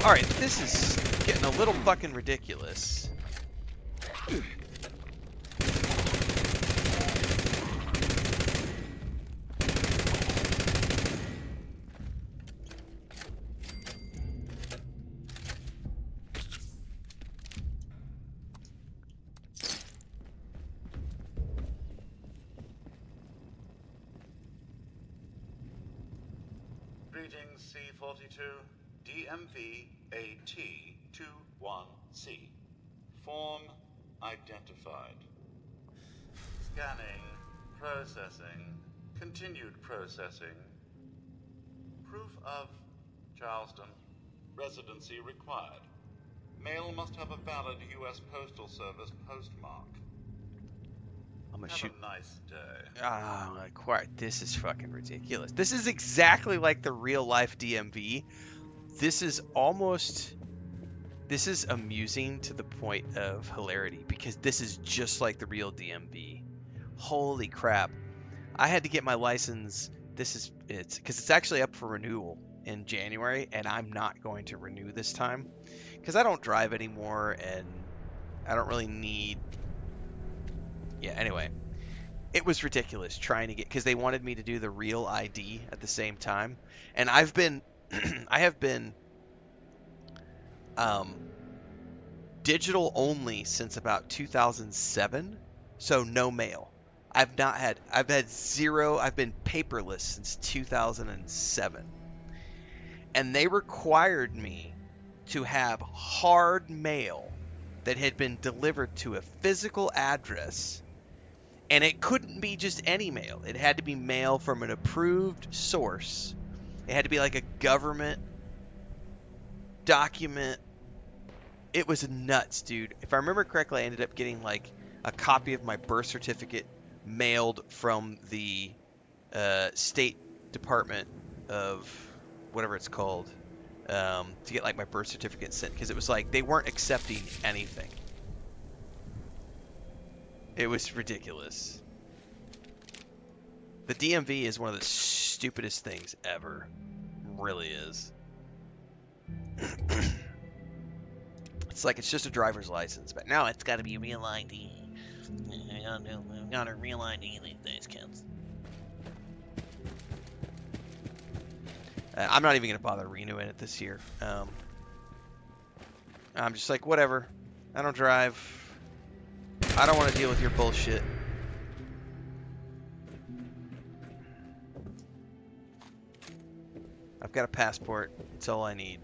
Alright, this is getting a little fucking ridiculous. Greetings, C-42, DMV AT-21C. Form identified. Scanning, processing, continued processing. Proof of Charleston. Residency required. Mail must have a valid U.S. Postal Service postmark. I'm gonna Have shoot. a nice day. Ah, quite. This is fucking ridiculous. This is exactly like the real life DMV. This is amusing to the point of hilarity because this is just like the real DMV. Holy crap. I had to get my license. It's because it's actually up for renewal in January, and I'm not going to renew this time because I don't drive anymore and I don't really need. Yeah, anyway. It was ridiculous trying to get, because they wanted me to do the real ID at the same time, and I have been digital only since about 2007, so no mail. I've had zero. I've been paperless since 2007, and they required me to have hard mail that had been delivered to a physical address. And it couldn't be just any mail. It had to be mail from an approved source. It had to be like a government document. It was nuts, dude. If I remember correctly, I ended up getting like a copy of my birth certificate mailed from the State Department of whatever it's called to get like my birth certificate sent, because it was like they weren't accepting anything. It was ridiculous. The DMV is one of the stupidest things ever. Really is. It's like it's just a driver's license, but now it's got to be real ID. I got a real ID these days, kids. I'm not even going to bother renewing it this year. I'm just like, whatever. I don't drive. I don't want to deal with your bullshit. I've got a passport. It's all I need.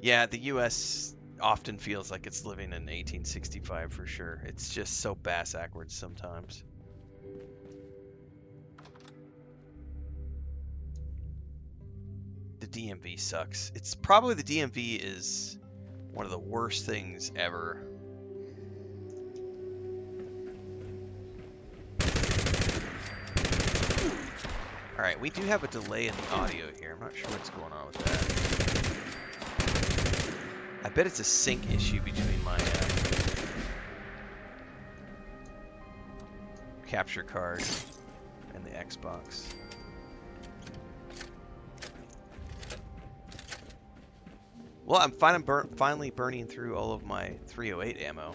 Yeah, the U.S. often feels like it's living in 1865 for sure. It's just so bass-ackwards sometimes. The DMV sucks. It's probably the DMV is one of the worst things ever. Alright, we do have a delay in the audio here. I'm not sure what's going on with that. I bet it's a sync issue between my capture card and the Xbox. Well, I'm finally burning through all of my 308 ammo.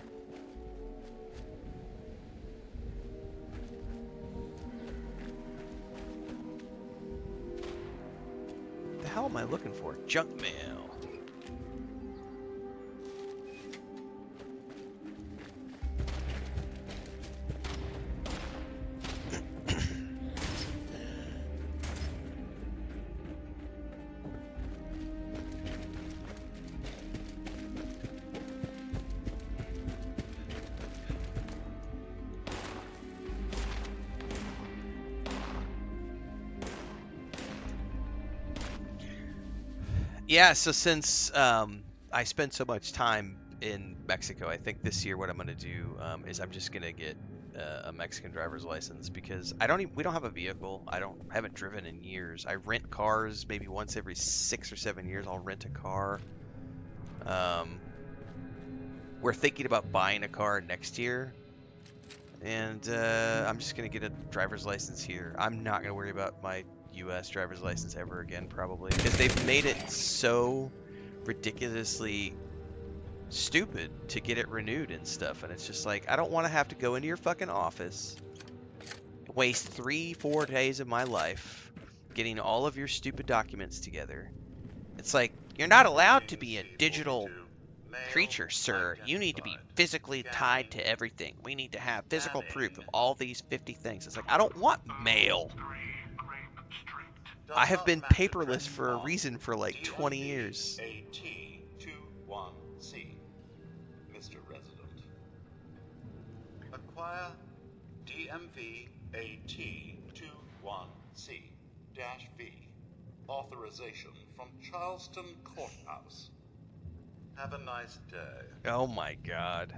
What the hell am I looking for? Junk mail. Yeah, so since I spent so much time in Mexico, I think this year what I'm going to do is I'm just going to get a Mexican driver's license, because we don't have a vehicle. Haven't driven in years. I rent cars maybe once every 6 or 7 years. I'll rent a car. we're thinking about buying a car next year, and I'm just gonna get a driver's license here. I'm not gonna worry about my U.S. driver's license ever again, probably, because they've made it so ridiculously stupid to get it renewed and stuff. And it's just like, I don't want to have to go into your fucking office, waste 3-4 days of my life getting all of your stupid documents together. It's like, you're not allowed to Greetings, be a digital C42. Male creature, sir. You need to be identified. physically tied Scanning. to everything. We need to have physical proof of Scanning. all these 50 things. It's like, I don't want mail. I Does have not been match paperless address for a on reason for like 20 DMV years. AT21C, Mr. Resident. Acquire DMV AT21C-V. Authorization from Charleston Courthouse. Have a nice day. Oh my god.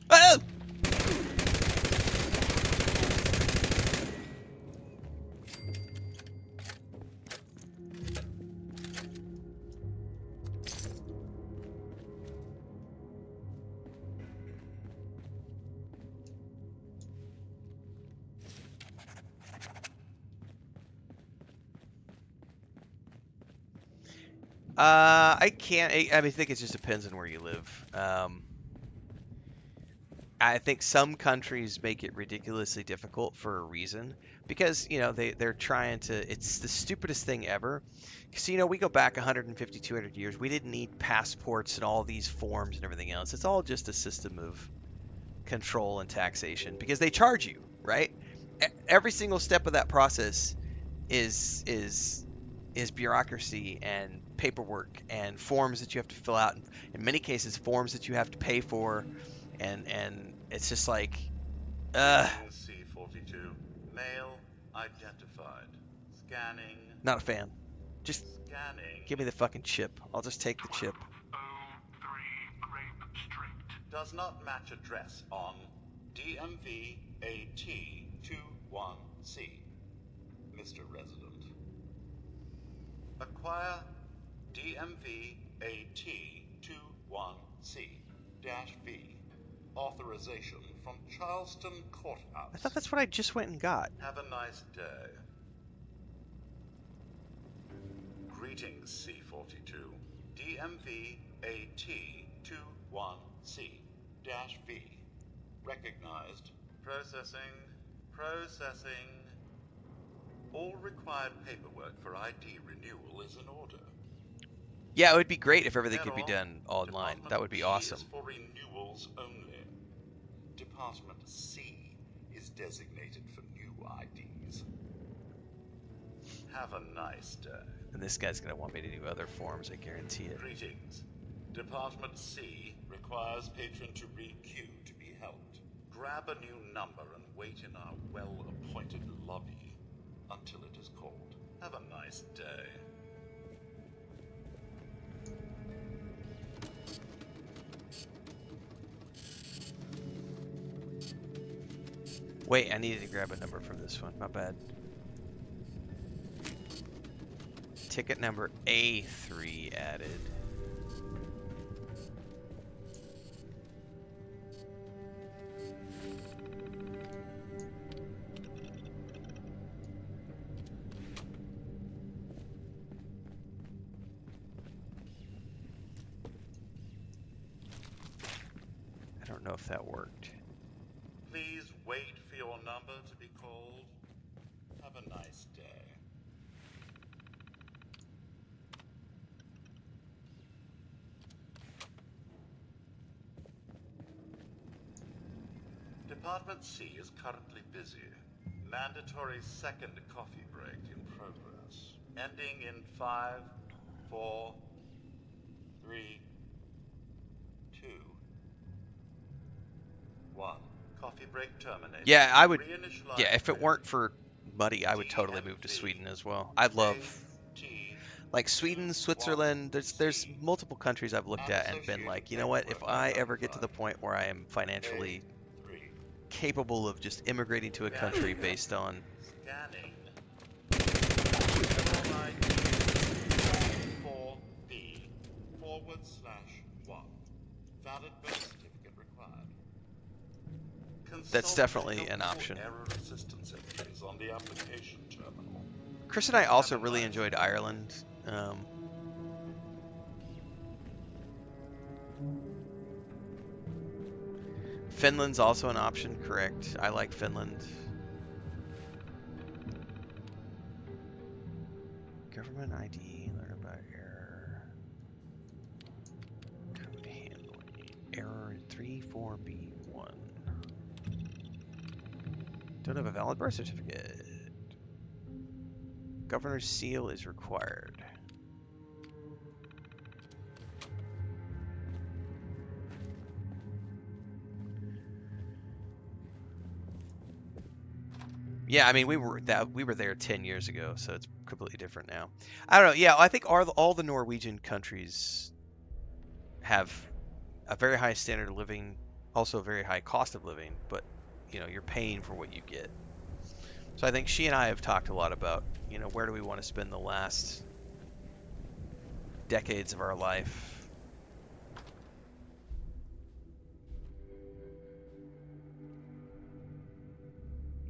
Oh! I can't. I mean, I think it just depends on where you live. I think some countries make it ridiculously difficult for a reason because they're trying to. It's the stupidest thing ever. Because we go back 150, 200 years. We didn't need passports and all these forms and everything else. It's all just a system of control and taxation because they charge you, right? Every single step of that process is bureaucracy and paperwork and forms that you have to fill out. In many cases, forms that you have to pay for, and it's just like, Greetings, C42. Male identified. Scanning. not a fan. Just Scanning. give me the fucking chip. I'll just take the chip. Does not match address on DMV AT21C, Mr. Resident. Acquire DMV AT21C-V. Authorization from Charleston I Courthouse. thought that's what I just went and got. Have a nice day. Greetings, C42. DMV AT21C-V. Recognized. Processing. All required paperwork for ID renewal is in order. Yeah, it would be great if everything could be Error. done online. Department That would be B awesome. is for renewals only. Department C is designated for new IDs. Have a nice day. And this guy's gonna want me to do other forms, I guarantee it. Greetings. Department C requires patron to re-queue to be helped. Grab a new number and wait in our well-appointed lobby until it is called. Have a nice day. Wait, I needed to grab a number from this one. My bad. Ticket number A3 added. I don't know if that worked. Please wait for your number to be called. Have a nice day. Department C is currently busy. Mandatory second coffee break in progress. ending in 5, 4, 3, 2, 1. Coffee break terminated. Yeah, I would. Reinitialize Yeah, if it grid. weren't for money, I would totally move to Sweden as well. I love like Sweden, Switzerland. There's multiple countries I've looked at and been like, you know what? If I ever get to the point where I am financially capable of just immigrating to a country based on Scanning. 4B/1. Valid birth certificate required. That's Consult definitely an helpful option. error assistance entries on the application terminal. Chris and I also really enjoyed Ireland. Finland's also an option, correct? I like Finland. Government ID, learn about error. Code handling. Error 34B1. Don't have a valid birth certificate. Governor's seal is required. Yeah, I mean we were there 10 years ago, so it's completely different now. I don't know. Yeah, I think all the Norwegian countries have a very high standard of living, also a very high cost of living, but you know, you're paying for what you get. So I think she and I have talked a lot about, you know, where do we want to spend the last decades of our life.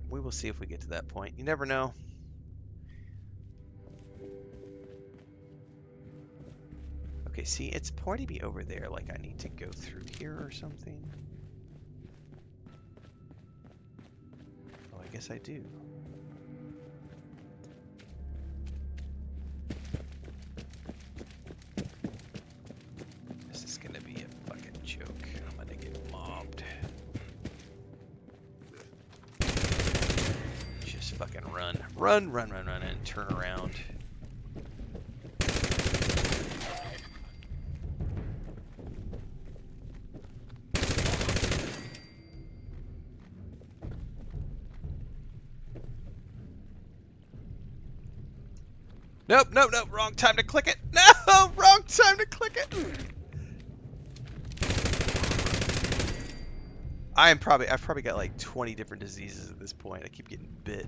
We will see if we get to that point. You never know. Okay, see, it's pointing me over there like I need to go through here or something. Oh, I guess I do. This is gonna be a fucking joke. I'm gonna get mobbed. Just fucking run. Run, run, run, run, and turn around. Nope, nope, nope, wrong time to click it. No, wrong time to click it. I've probably got like 20 different diseases at this point. I keep getting bit.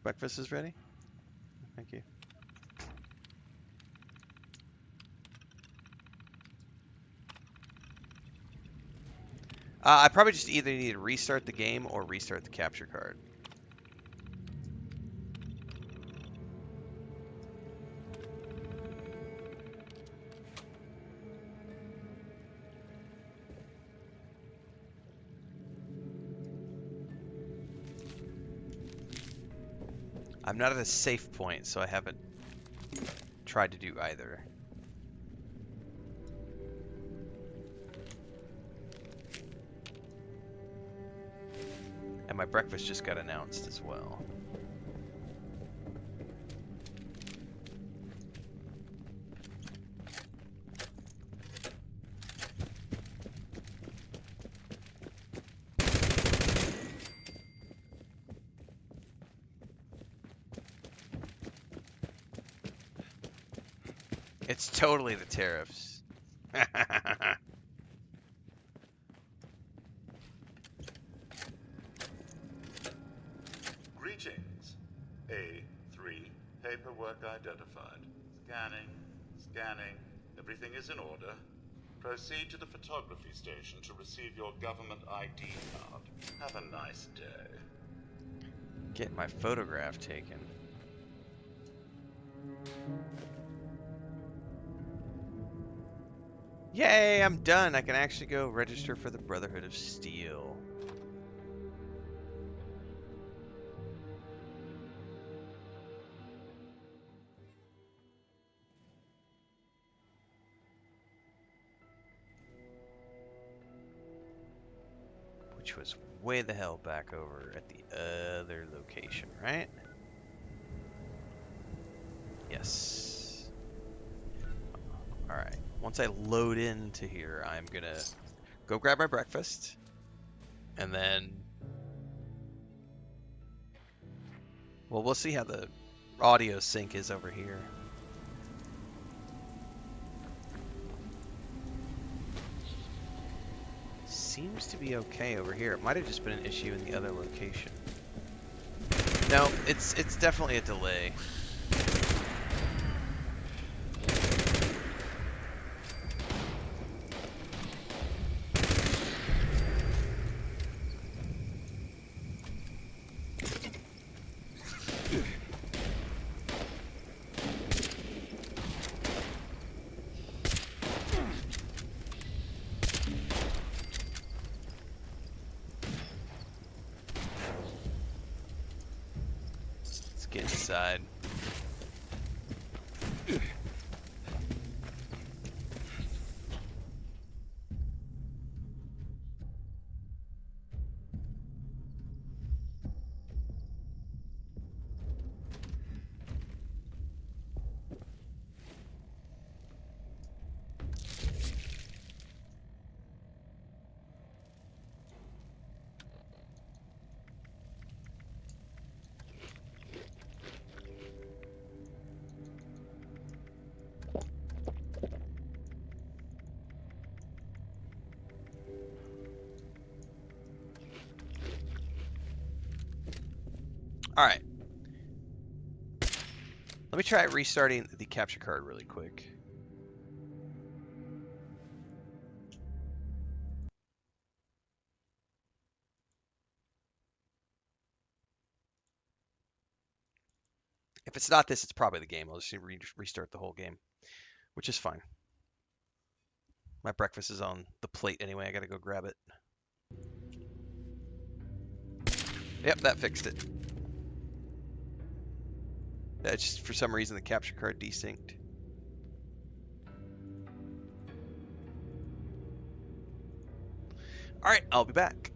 Breakfast is ready? Thank you. I probably just either need to restart the game or restart the capture card. I'm not at a safe point, so I haven't tried to do either. And my breakfast just got announced as well. It's totally the tariffs. Greetings. A3. Paperwork identified. Scanning. Scanning. Everything is in order. Proceed to the photography station to receive your government ID card. Have a nice day. Get my photograph taken. Yay, I'm done. I can actually go register for the Brotherhood of Steel. which was way the hell back over at the other location, right? Yes. Alright. Once I load into here, I'm gonna go grab my breakfast. And then... well, we'll see how the audio sync is over here. Seems to be okay over here. It might have just been an issue in the other location. No, it's definitely a delay. Let's get inside. Alright. Let me try restarting the capture card really quick. If it's not this, it's probably the game. I'll just restart the whole game, which is fine. My breakfast is on the plate anyway. I gotta go grab it. Yep, that fixed it. That's just for some reason the capture card desynced. Alright, I'll be back.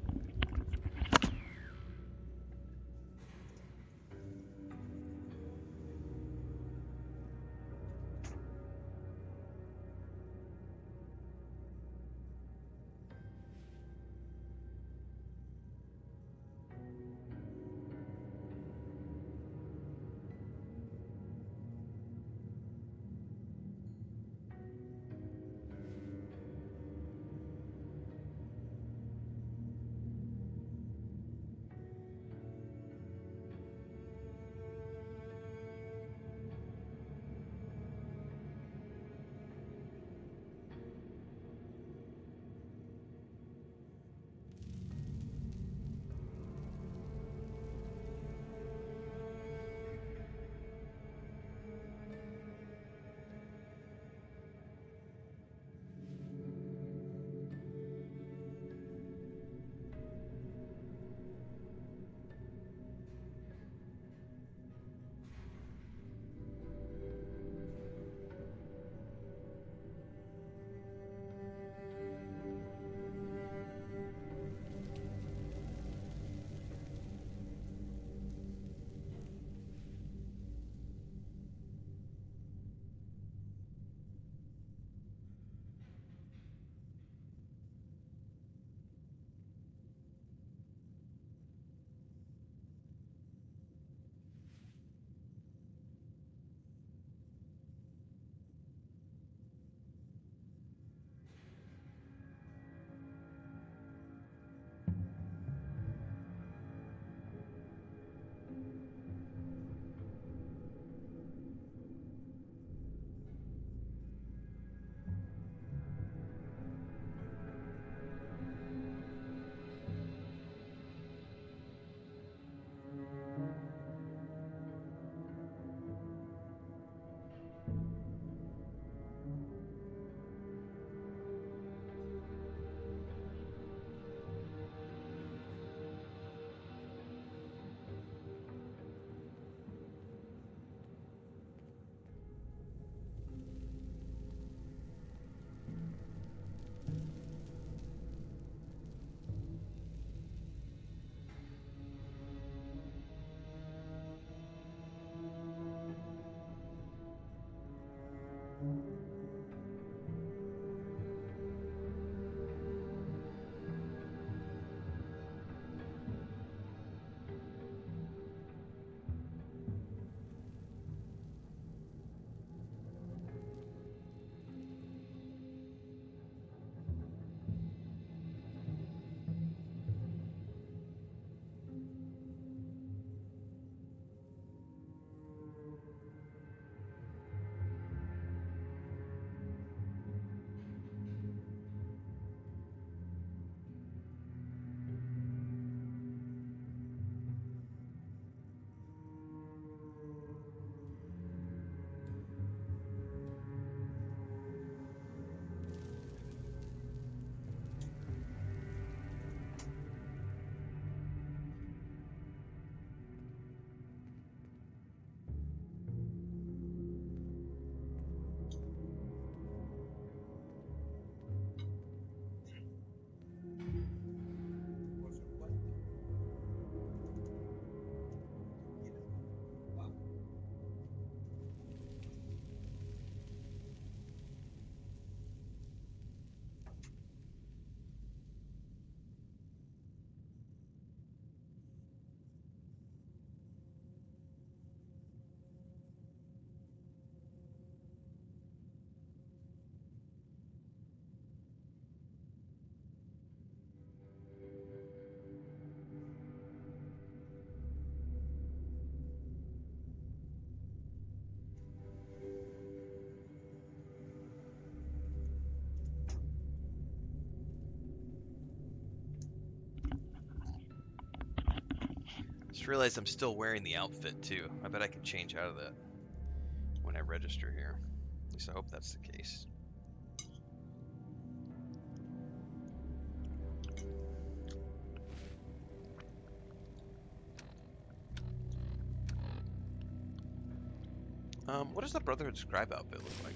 Just realized I'm still wearing the outfit too. I bet I can change out of that when I register here. At least I hope that's the case. What does the Brotherhood Scribe outfit look like?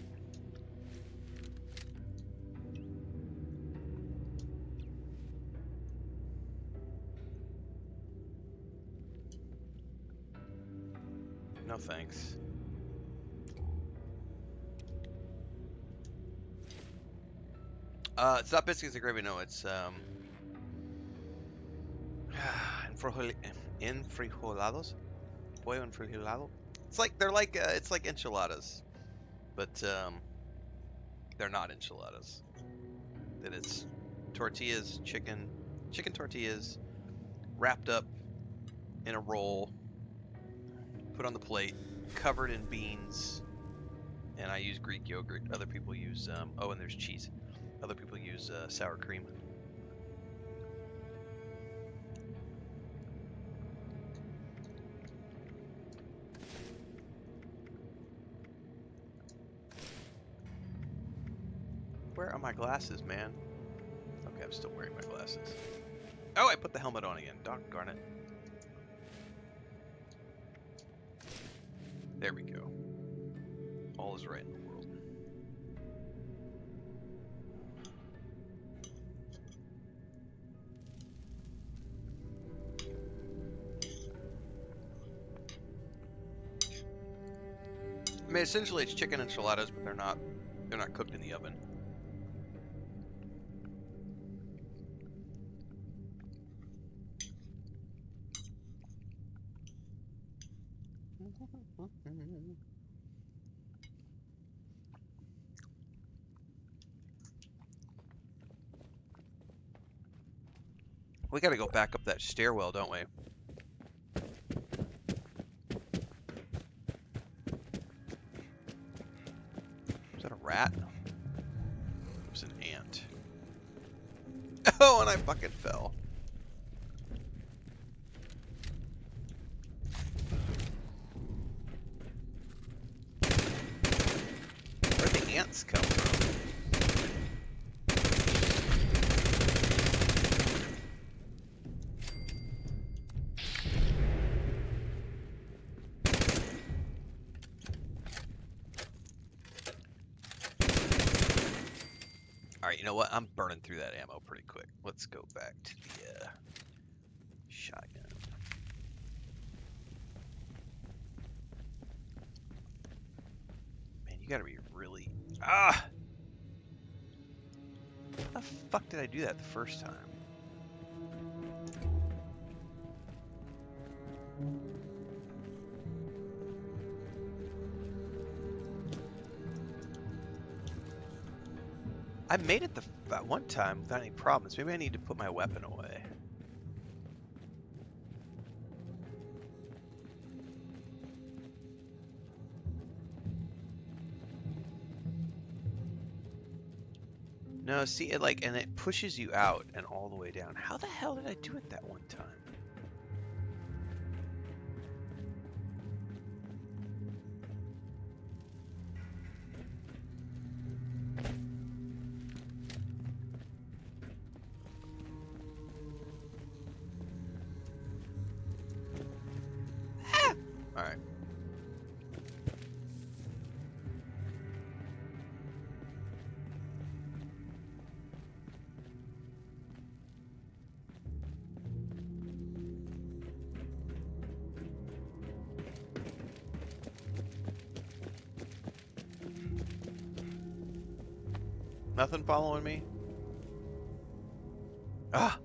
No thanks. It's not biscuits and gravy. No, it's enfrijolados, pollo enfrijolado. It's like it's like enchiladas, but they're not enchiladas. That it's tortillas, chicken tortillas, wrapped up in a roll, put on the plate, covered in beans, and I use Greek yogurt. Other people use oh, and there's cheese. Other people use sour cream. Where are my glasses, man? Okay, I'm still wearing my glasses. Oh, I put the helmet on again. Doggone it. There we go. All is right in the world. I mean, essentially it's chicken enchiladas, but they're not cooked in the oven. We gotta go back up that stairwell, don't we? Is that a rat? It was an ant. Oh, and I fucking fell. Where'd the ants come from? Alright, you know what? I'm burning through that ammo pretty quick. Let's go back to the shotgun. Man, you gotta be really... Ah! How the fuck did I do that the first time? I made it that one time without any problems. Maybe I need to put my weapon away. No, see, and it pushes you out and all the way down. How the hell did I do it that one time? Ah! All right. Nothing following me? Ah!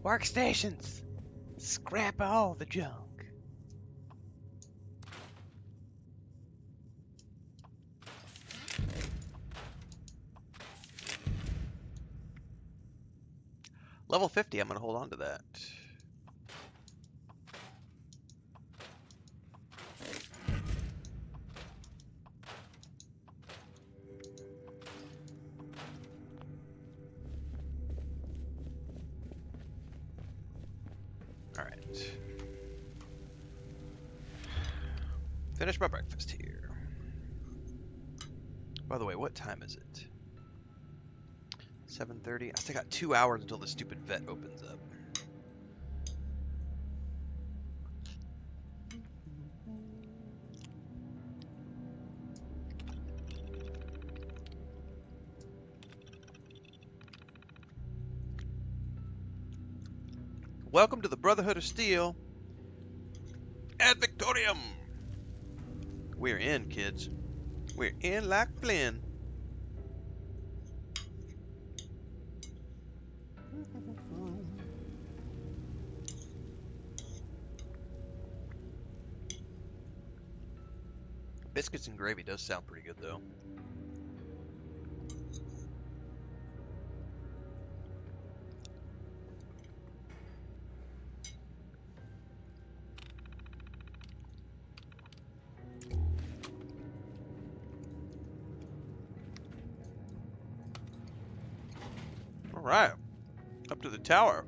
Workstations! Scrap all the junk. Level 50, I'm gonna hold on to that. Alright. Finish my breakfast here. By the way, what time is it? 7:30. I still got 2 hours until the stupid vet opens up. Welcome to the Brotherhood of Steel. Ad Victorium! We're in, kids. We're in like Flynn. Biscuits and gravy does sound pretty good, though. Alright. Up to the tower.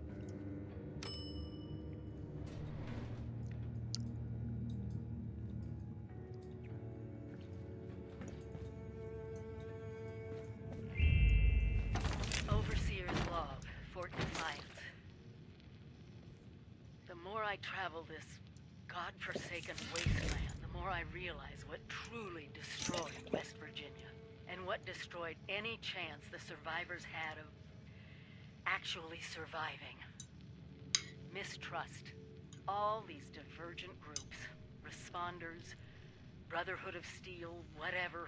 Overseer's log, Fort Defiance. The more I travel this godforsaken wasteland, the more I realize what truly destroyed West Virginia, and what destroyed any chance the survivors had of actually surviving. Mistrust. All these divergent groups, responders, Brotherhood of Steel, whatever.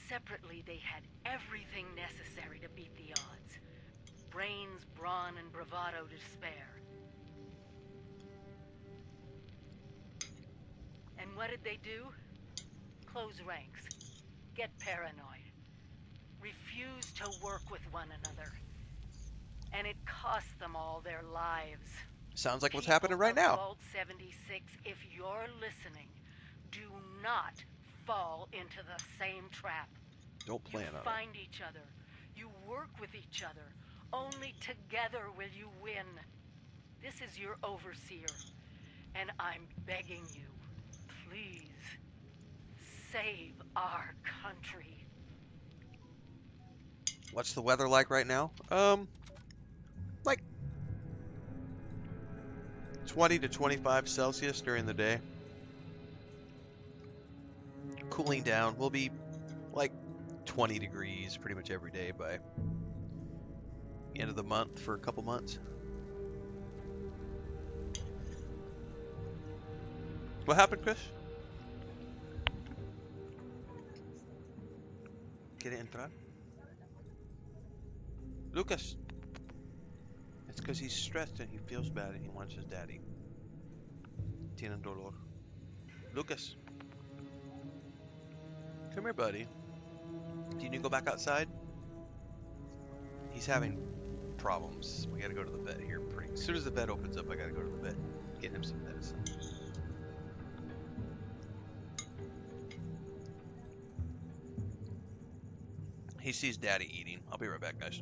Separately, they had everything necessary to beat the odds. Brains, brawn, and bravado to spare. And what did they do? Close ranks. Get paranoid. Refuse to work with one another. And it cost them all their lives. Sounds like what's People happening right of now. Vault 76, if you're listening, do not fall into the same trap. Don't plan You on it. find each other. You work with each other. Only together will you win. This is your overseer, and I'm begging you, please, save our country. What's the weather like right now? Like 20 to 25 Celsius during the day. Cooling down. We'll be like 20 degrees pretty much every day by the end of the month for a couple months. What happened, Chris? ¿Quiere entrar? Lucas! It's because he's stressed and he feels bad and he wants his daddy. Tienen dolor. Lucas! Come here, buddy. Do you need to go back outside? He's having problems. We gotta go to the vet here pretty. As soon as the vet opens up, I gotta go to the vet. Get him some medicine. He sees Daddy eating. I'll be right back, guys.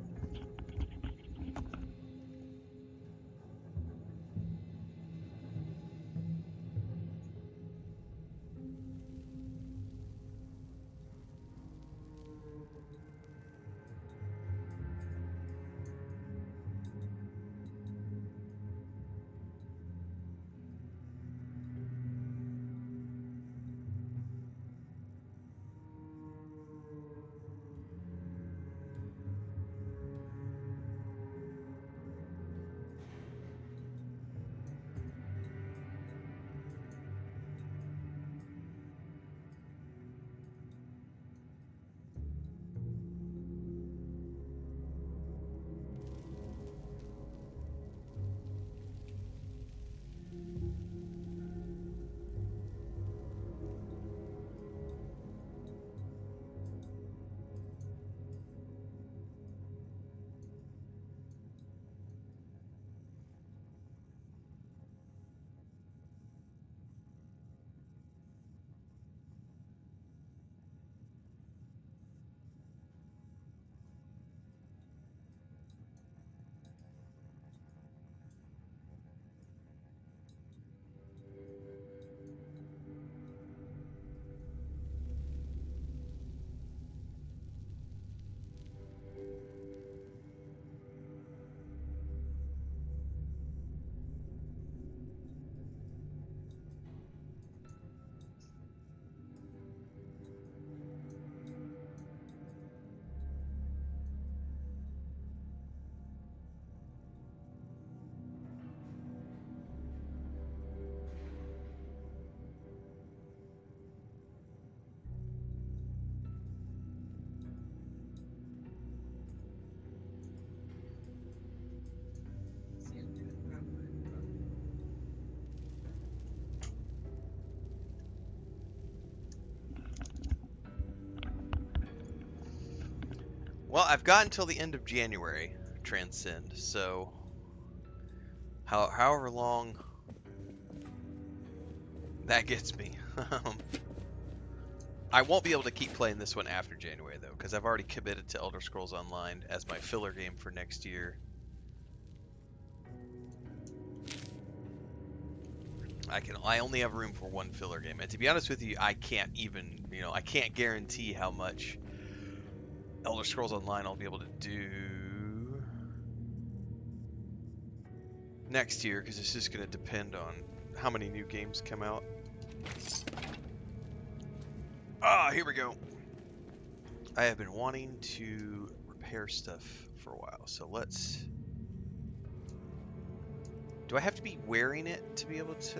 Well, I've got until the end of January, Transcend, so however long that gets me. I won't be able to keep playing this one after January, though, because I've already committed to Elder Scrolls Online as my filler game for next year. I only have room for one filler game, and to be honest with you, I can't even, I can't guarantee how much Elder Scrolls Online I'll be able to do next year, because it's just going to depend on how many new games come out. Ah, here we go. I have been wanting to repair stuff for a while, so let's... Do I have to be wearing it to be able to...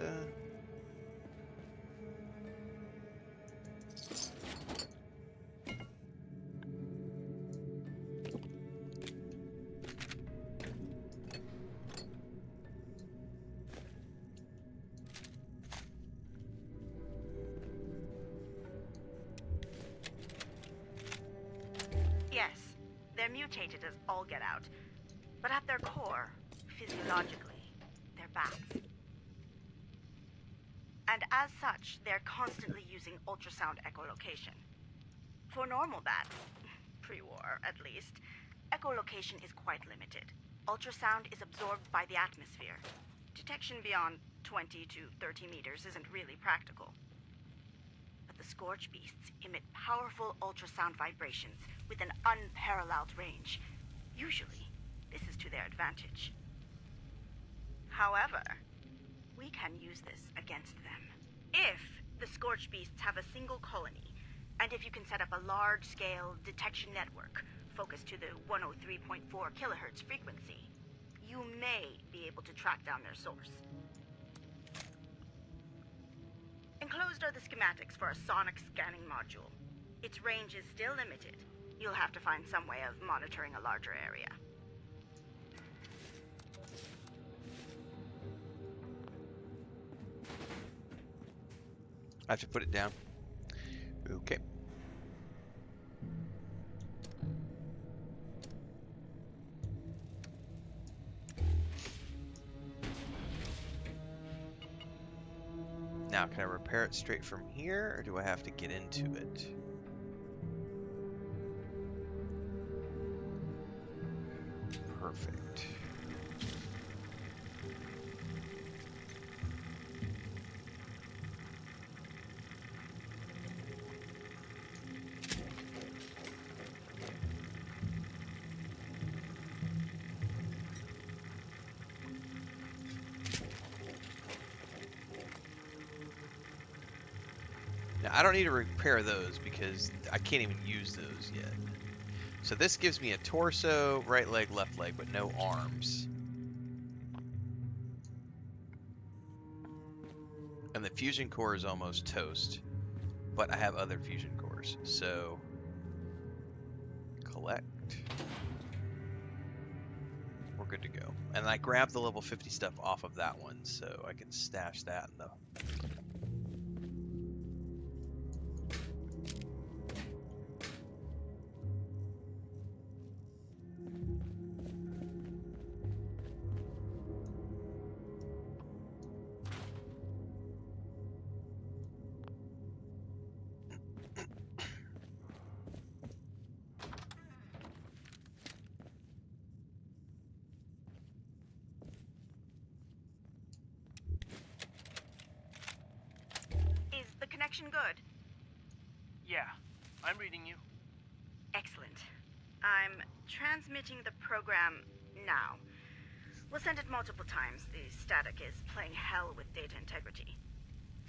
Yes, they're mutated as all get out. But at their core, physiologically, they're bats. And as such, they're constantly using ultrasound echolocation. For normal bats, pre-war at least, echolocation is quite limited. Ultrasound is absorbed by the atmosphere. Detection beyond 20 to 30 meters isn't really practical. But the scorch beasts emit powerful ultrasound vibrations with an unparalleled range. Usually, this is to their advantage. However, we can use this against them. If the scorch beasts have a single colony, and if you can set up a large-scale detection network focused to the 103.4 kilohertz frequency, you may be able to track down their source. Enclosed are the schematics for a sonic scanning module. Its range is still limited. You'll have to find some way of monitoring a larger area. I have to put it down. Okay. Now, can I repair it straight from here, or do I have to get into it? Perfect. Now, I don't need to repair those because I can't even use those yet. So this gives me a torso, right leg, left leg, but no arms. And the fusion core is almost toast, but I have other fusion cores. So collect. We're good to go. And I grabbed the level 50 stuff off of that one, so I can stash that in the... Good. Yeah, I'm reading you. Excellent. I'm transmitting the program now. We'll send it multiple times. The static is playing hell with data integrity.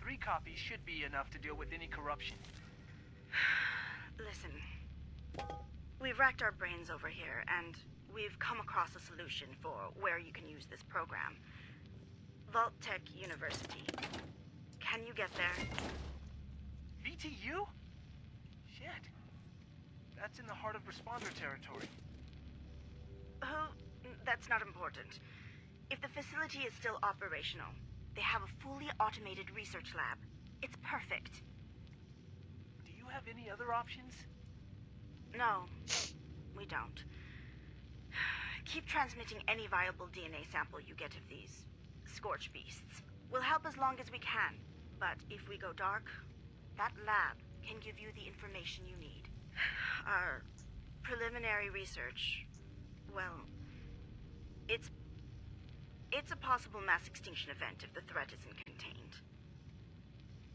3 copies should be enough to deal with any corruption. Listen, we've racked our brains over here, and we've come across a solution for where you can use this program. Vault Tech University. Can you get there? VTU? Shit. That's in the heart of responder territory. That's not important. If the facility is still operational, they have a fully automated research lab. It's perfect. Do you have any other options? No, we don't. don't. Keep transmitting any viable DNA sample you get of these scorch beasts. We'll help as long as we can, but if we go dark, that lab can give you the information you need. Our preliminary research, well, it's a possible mass extinction event if the threat isn't contained.